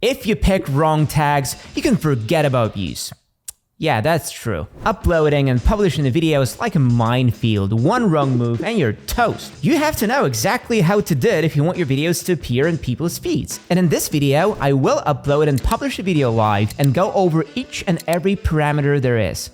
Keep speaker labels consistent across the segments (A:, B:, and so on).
A: If you pick wrong tags, you can forget about views. Yeah, that's true. Uploading and publishing a video is like a minefield. One wrong move and you're toast. You have to know exactly how to do it if you want your videos to appear in people's feeds. And in this video, I will upload and publish a video live and go over each and every parameter there is.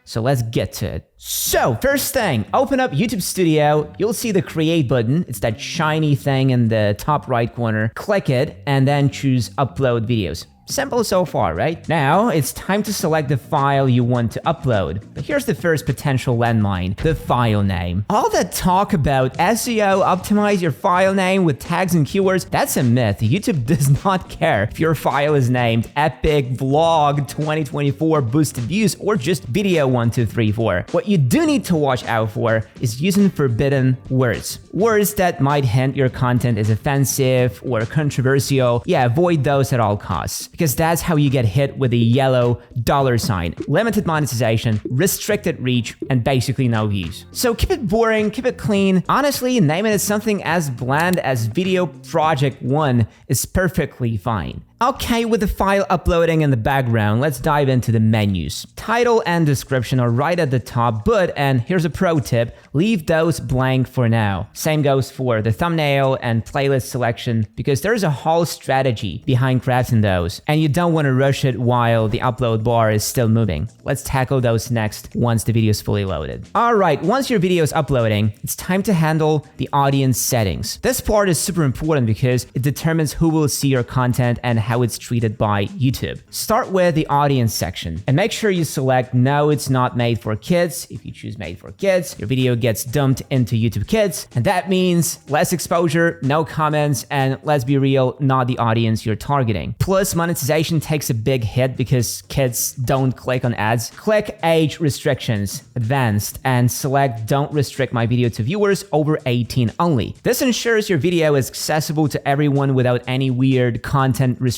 A: So let's get to it. So first thing, open up YouTube Studio. You'll see the create button. It's that shiny thing in the top right corner. Click it and then choose upload videos. Simple so far, right? Now, it's time to select the file you want to upload. But here's the first potential landmine, the file name. All that talk about SEO, optimize your file name with tags and keywords, that's a myth. YouTube does not care if your file is named Epic Vlog 2024 Boosted Views or just Video 1234. What you do need to watch out for is using forbidden words. Words that might hint your content is offensive or controversial. Yeah, avoid those at all costs. Because that's how you get hit with a yellow $sign. Limited monetization, restricted reach, and basically no views. So keep it boring, keep it clean. Honestly, naming it something as bland as Video Project 1 is perfectly fine. Okay, with the file uploading in the background, let's dive into the menus. Title and description are right at the top, but, and here's a pro tip, leave those blank for now. Same goes for the thumbnail and playlist selection, because there's a whole strategy behind crafting those, and you don't want to rush it while the upload bar is still moving. Let's tackle those next once the video is fully loaded. Alright, once your video is uploading, it's time to handle the audience settings. This part is super important because it determines who will see your content and how it's treated by YouTube. Start with the audience section and make sure you select no, it's not made for kids. If you choose made for kids, your video gets dumped into YouTube Kids, and that means less exposure, no comments, and let's be real, not the audience you're targeting. Plus, monetization takes a big hit because kids don't click on ads. Click age restrictions, advanced, and select don't restrict my video to viewers over 18 only. This ensures your video is accessible to everyone without any weird content restrictions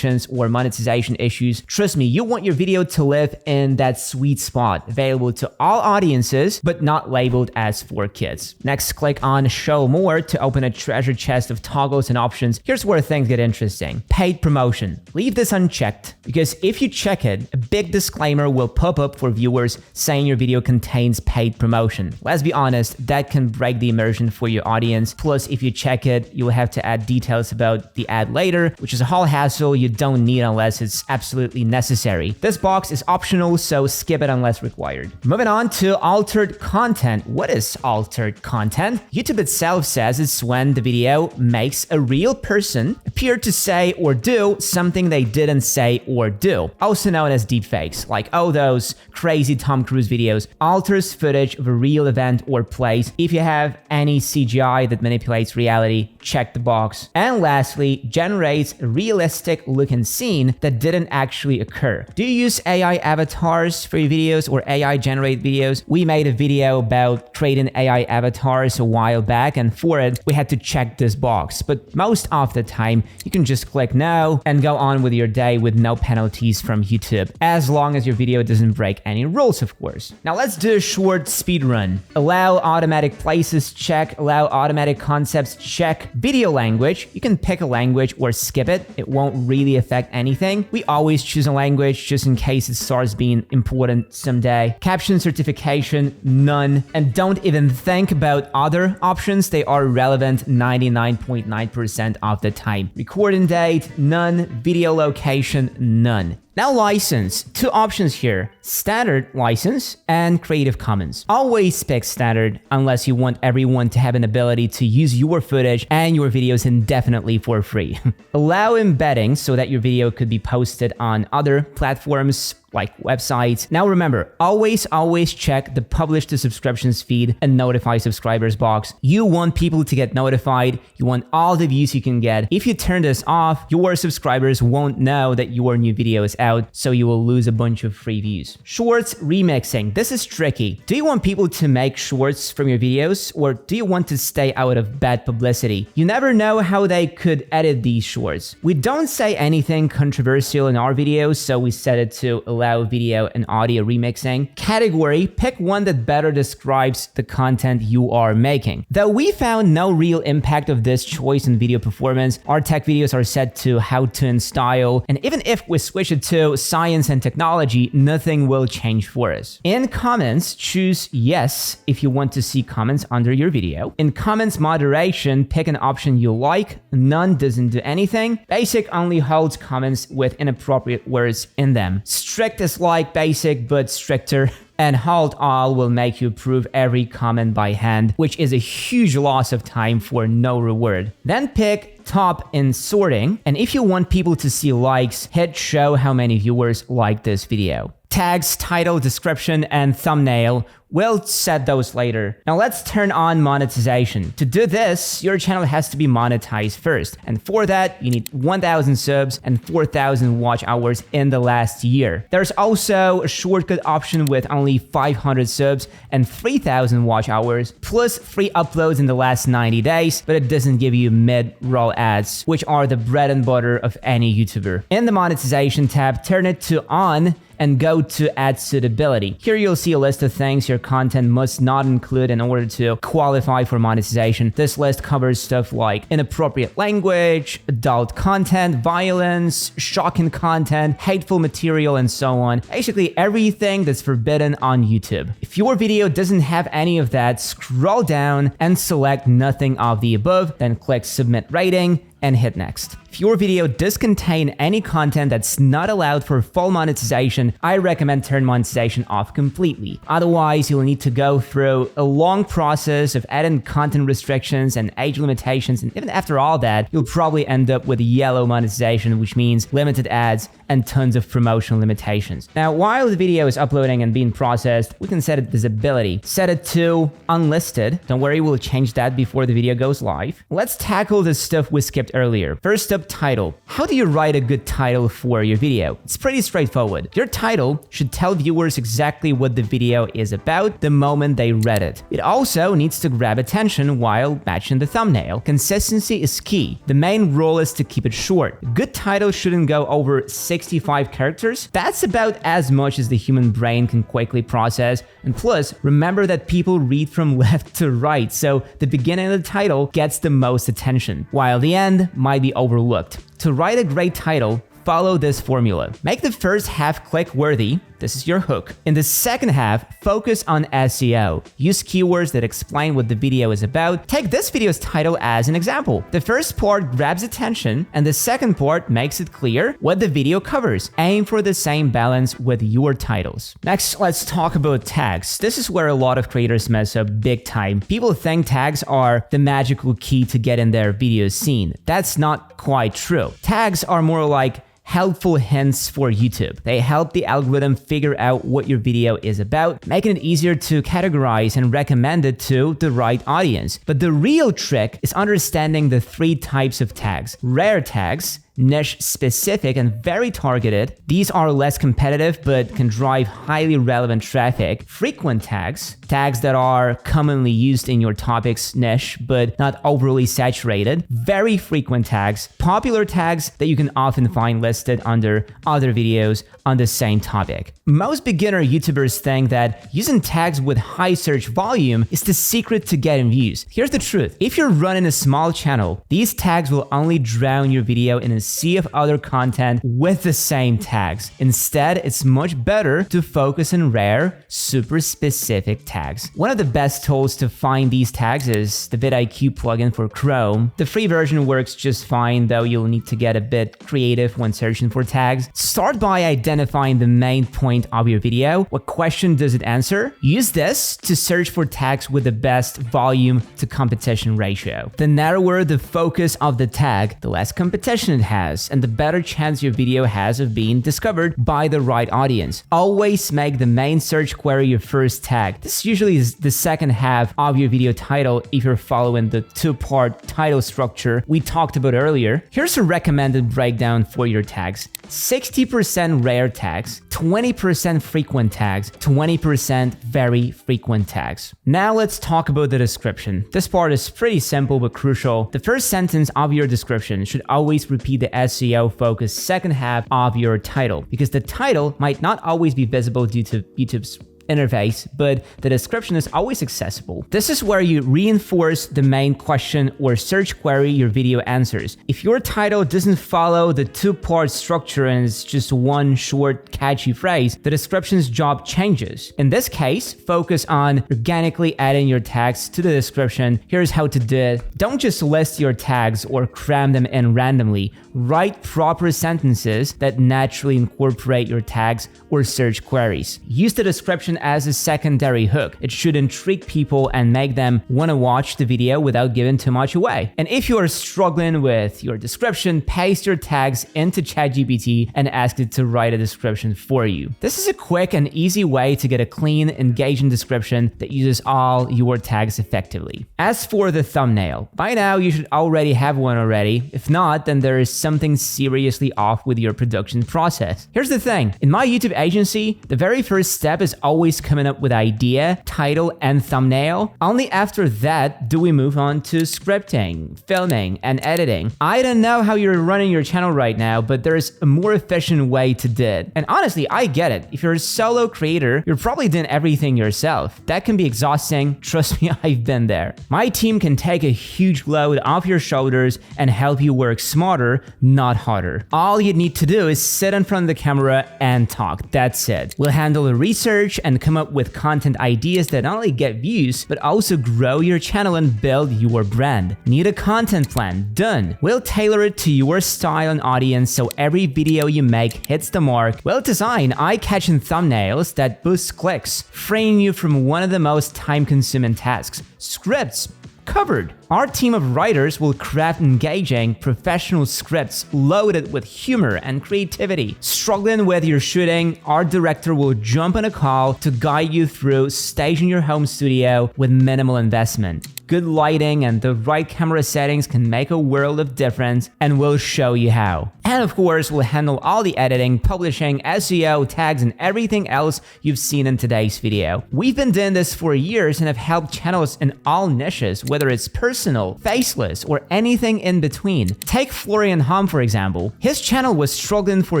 A: or monetization issues. Trust me, you want your video to live in that sweet spot, available to all audiences, but not labeled as for kids. Next, click on Show More to open a treasure chest of toggles and options. Here's where things get interesting. Paid promotion. Leave this unchecked, because if you check it, a big disclaimer will pop up for viewers saying your video contains paid promotion. Let's be honest, that can break the immersion for your audience. Plus, if you check it, you'll have to add details about the ad later, which is a whole hassle you don't need unless it's absolutely necessary. This box is optional, so skip it unless required. Moving on to altered content. What is altered content? YouTube itself says it's when the video makes a real person appear to say or do something they didn't say or do, also known as deepfakes, like those crazy Tom Cruise videos. Alters footage of a real event or place. If you have any CGI that manipulates reality, check the box. And lastly, generates a realistic looking scene that didn't actually occur. Do you use AI avatars for your videos or AI generate videos? We made a video about creating AI avatars a while back, and for it, we had to check this box. But most of the time, you can just click no and go on with your day with no penalties from YouTube, as long as your video doesn't break any rules, of course. Now let's do a short speed run. Allow automatic places, check. Allow automatic concepts, check. Video language, you can pick a language or skip it. It won't really affect anything. We always choose a language just in case it starts being important someday. Caption certification, none. And don't even think about other options. They are relevant 99.9% of the time. Recording date, none. Video location, none. Now license, two options here, standard license and Creative Commons. Always pick standard unless you want everyone to have an ability to use your footage and your videos indefinitely for free. Allow embedding so that your video could be posted on other platforms like websites. Now remember, always check the publish to subscriptions feed and notify subscribers box. You want people to get notified. You want all the views you can get. If you turn this off, your subscribers won't know that your new video is out, so you will lose a bunch of free views. Shorts remixing. This is tricky. Do you want people to make shorts from your videos, or do you want to stay out of bad publicity? You never know how they could edit these shorts. We don't say anything controversial in our videos, so we set it to 11 allow video and audio remixing. Category, pick one that better describes the content you are making. Though we found no real impact of this choice in video performance, our tech videos are set to how-to and style, and even if we switch it to science and technology, nothing will change for us. In comments, choose yes if you want to see comments under your video. In comments moderation, pick an option you like. None doesn't do anything. Basic only holds comments with inappropriate words in them. Strict is like basic but stricter. And hold all will make you approve every comment by hand, which is a huge loss of time for no reward. Then pick top in sorting, and if you want people to see likes, hit show how many viewers like this video. Tags, title, description, and thumbnail. We'll set those later. Now let's turn on monetization. To do this, your channel has to be monetized first. And for that, you need 1,000 subs and 4,000 watch hours in the last year. There's also a shortcut option with only 500 subs and 3,000 watch hours, plus free uploads in the last 90 days, but it doesn't give you mid-roll ads, which are the bread and butter of any YouTuber. In the monetization tab, turn it to on and go to ad suitability. Here you'll see a list of things your content must not include in order to qualify for monetization. This list covers stuff like inappropriate language, adult content, violence, shocking content, hateful material, and so on. Basically everything that's forbidden on YouTube. If your video doesn't have any of that, scroll down and select nothing of the above, then click submit rating and hit next. If your video does contain any content that's not allowed for full monetization, I recommend turn monetization off completely. Otherwise, you'll need to go through a long process of adding content restrictions and age limitations, and even after all that, you'll probably end up with yellow monetization, which means limited ads and tons of promotional limitations. Now, while the video is uploading and being processed, we can set its visibility. Set it to unlisted. Don't worry, we'll change that before the video goes live. Let's tackle the stuff we skipped earlier. First up, title. How do you write a good title for your video? It's pretty straightforward. Your title should tell viewers exactly what the video is about the moment they read it. It also needs to grab attention while matching the thumbnail. Consistency is key. The main rule is to keep it short. A good title shouldn't go over 65 characters. That's about as much as the human brain can quickly process. And plus, remember that people read from left to right, so the beginning of the title gets the most attention, while the end might be overlooked. To write a great title, follow this formula. Make the first half click-worthy. This is your hook. In the second half, focus on SEO. Use keywords that explain what the video is about. Take this video's title as an example. The first part grabs attention, and the second part makes it clear what the video covers. Aim for the same balance with your titles. Next, let's talk about tags. This is where a lot of creators mess up big time. People think tags are the magical key to get in their videos seen. That's not quite true. Tags are more like helpful hints for YouTube. They help the algorithm figure out what your video is about, making it easier to categorize and recommend it to the right audience. But the real trick is understanding the three types of tags. Rare tags, niche specific, and very targeted. These are less competitive but can drive highly relevant traffic. Frequent tags, tags that are commonly used in your topic's niche but not overly saturated. Very frequent tags, popular tags that you can often find listed under other videos on the same topic. Most beginner YouTubers think that using tags with high search volume is the secret to getting views. Here's the truth. If you're running a small channel, these tags will only drown your video in a sea of other content with the same tags. Instead, it's much better to focus on rare, super specific tags. One of the best tools to find these tags is the vidIQ plugin for Chrome. The free version works just fine, though you'll need to get a bit creative when searching for tags. Start by identifying the main point of your video. What question does it answer? Use this to search for tags with the best volume to competition ratio. The narrower the focus of the tag, the less competition it has, and the better chance your video has of being discovered by the right audience. Always make the main search query your first tag. This usually is the second half of your video title if you're following the two-part title structure we talked about earlier. Here's a recommended breakdown for your tags. 60% rare tags, 20% frequent tags, 20% very frequent tags. Now let's talk about the description. This part is pretty simple but crucial. The first sentence of your description should always repeat the SEO-focused second half of your title, because the title might not always be visible due to YouTube's interface, but the description is always accessible. This is where you reinforce the main question or search query your video answers. If your title doesn't follow the two-part structure and it's just one short, catchy phrase, the description's job changes. In this case, focus on organically adding your tags to the description. Here's how to do it. Don't just list your tags or cram them in randomly. Write proper sentences that naturally incorporate your tags or search queries. Use the description as a secondary hook. It should intrigue people and make them want to watch the video without giving too much away. And if you are struggling with your description, paste your tags into ChatGPT and ask it to write a description for you. This is a quick and easy way to get a clean, engaging description that uses all your tags effectively. As for the thumbnail, by now you should already have one already. If not, then there is something seriously off with your production process. Here's the thing. In my YouTube agency, the very first step is always coming up with idea, title, and thumbnail. Only after that do we move on to scripting, filming, and editing. I don't know how you're running your channel right now, but there's a more efficient way to do it. And honestly, I get it. If you're a solo creator, you're probably doing everything yourself. That can be exhausting. Trust me, I've been there. My team can take a huge load off your shoulders and help you work smarter, not harder. All you need to do is sit in front of the camera and talk. That's it. We'll handle the research and come up with content ideas that not only get views, but also grow your channel and build your brand. Need a content plan? Done. We'll tailor it to your style and audience so every video you make hits the mark. We'll design eye-catching thumbnails that boost clicks, freeing you from one of the most time-consuming tasks, scripts. Covered. Our team of writers will craft engaging, professional scripts loaded with humor and creativity. Struggling with your shooting, our director will jump on a call to guide you through staging your home studio with minimal investment. Good lighting and the right camera settings can make a world of difference, and we'll show you how. And of course, we'll handle all the editing, publishing, SEO, tags, and everything else you've seen in today's video. We've been doing this for years and have helped channels in all niches, whether it's personal, faceless, or anything in between. Take Florian Hom, for example. His channel was struggling for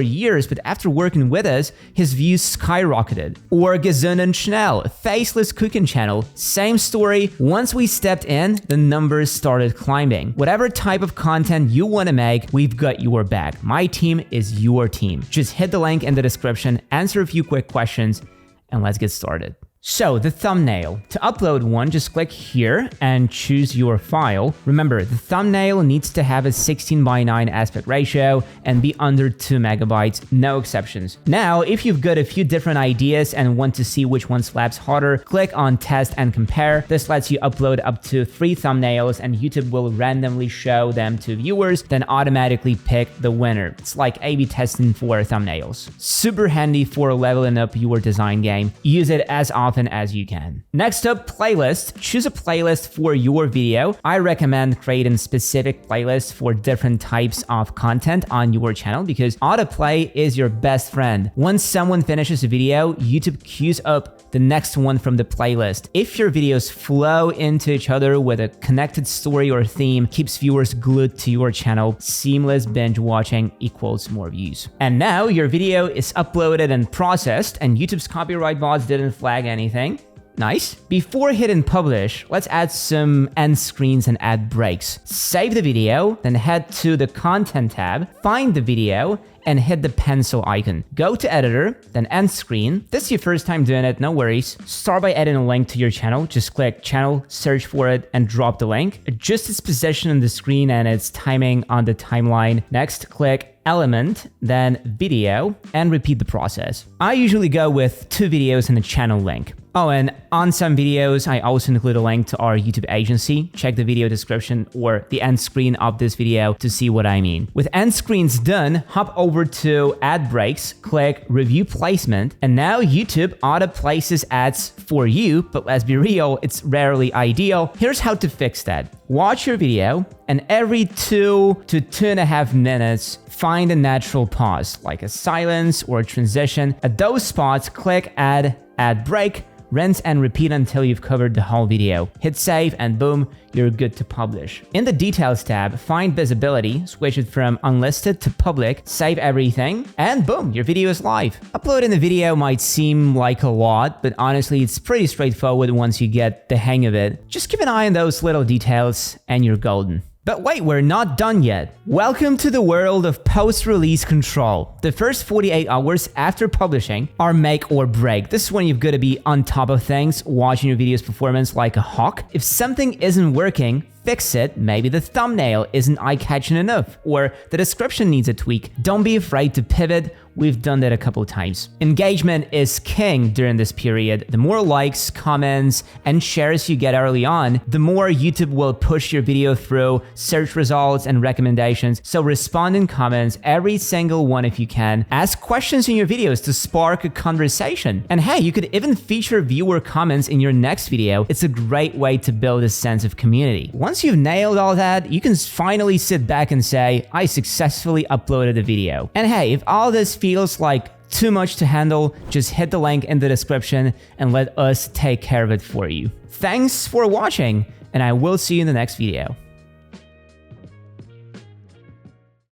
A: years, but after working with us, his views skyrocketed. Or Gesund and Schnell, a faceless cooking channel. Same story. Once we stepped in, the numbers started climbing. Whatever type of content you want to make, we've got your back. My team is your team. Just hit the link in the description, answer a few quick questions, and let's get started. So the thumbnail. To upload one, just click here and choose your file. Remember, the thumbnail needs to have a 16:9 aspect ratio and be under 2 megabytes, no exceptions. Now, if you've got a few different ideas and want to see which one slaps harder, click on test and compare. This lets you upload up to 3 thumbnails and YouTube will randomly show them to viewers, then automatically pick the winner. It's like A/B testing for thumbnails. Super handy for leveling up your design game. Use it as often as you can. Next up, playlist. Choose a playlist for your video. I recommend creating specific playlists for different types of content on your channel because autoplay is your best friend. Once someone finishes a video, YouTube queues up the next one from the playlist. If your videos flow into each other with a connected story or theme, keeps viewers glued to your channel. Seamless binge watching equals more views. And now your video is uploaded and processed, and YouTube's copyright bots didn't flag anything. Nice. Before hitting publish, let's add some end screens and ad breaks. Save the video, then head to the content tab, find the video, and hit the pencil icon. Go to editor, then end screen. This is your first time doing it, no worries. Start by adding a link to your channel. Just click channel, search for it, and drop the link. Adjust its position on the screen and its timing on the timeline. Next, click element, then video, and repeat the process. I usually go with 2 videos and a channel link. Oh, and on some videos, I also include a link to our YouTube agency. Check the video description or the end screen of this video to see what I mean. With end screens done, hop over to ad breaks, click review placement, and now YouTube auto places ads for you, but let's be real, it's rarely ideal. Here's how to fix that. Watch your video, and every 2 to 2.5 minutes, find a natural pause, like a silence or a transition. At those spots, click add add break, rinse and repeat until you've covered the whole video. Hit save and boom, you're good to publish. In the Details tab, find Visibility, switch it from Unlisted to Public, save everything, and boom, your video is live. Uploading the video might seem like a lot, but honestly, it's pretty straightforward once you get the hang of it. Just keep an eye on those little details and you're golden. But wait, we're not done yet. Welcome to the world of post-release control. The first 48 hours after publishing are make or break. This is when you've got to be on top of things, watching your video's performance like a hawk. If something isn't working, fix it. Maybe the thumbnail isn't eye-catching enough, or the description needs a tweak. Don't be afraid to pivot. We've done that a couple times. Engagement is king during this period. The more likes, comments, and shares you get early on, the more YouTube will push your video through search results and recommendations. So respond in comments, every single one if you can. Ask questions in your videos to spark a conversation. And hey, you could even feature viewer comments in your next video. It's a great way to build a sense of community. Once you've nailed all that, you can finally sit back and say, I successfully uploaded a video. And hey, if all this feels like too much to handle, just hit the link in the description and let us take care of it for you. Thanks for watching, and I will see you in the next video.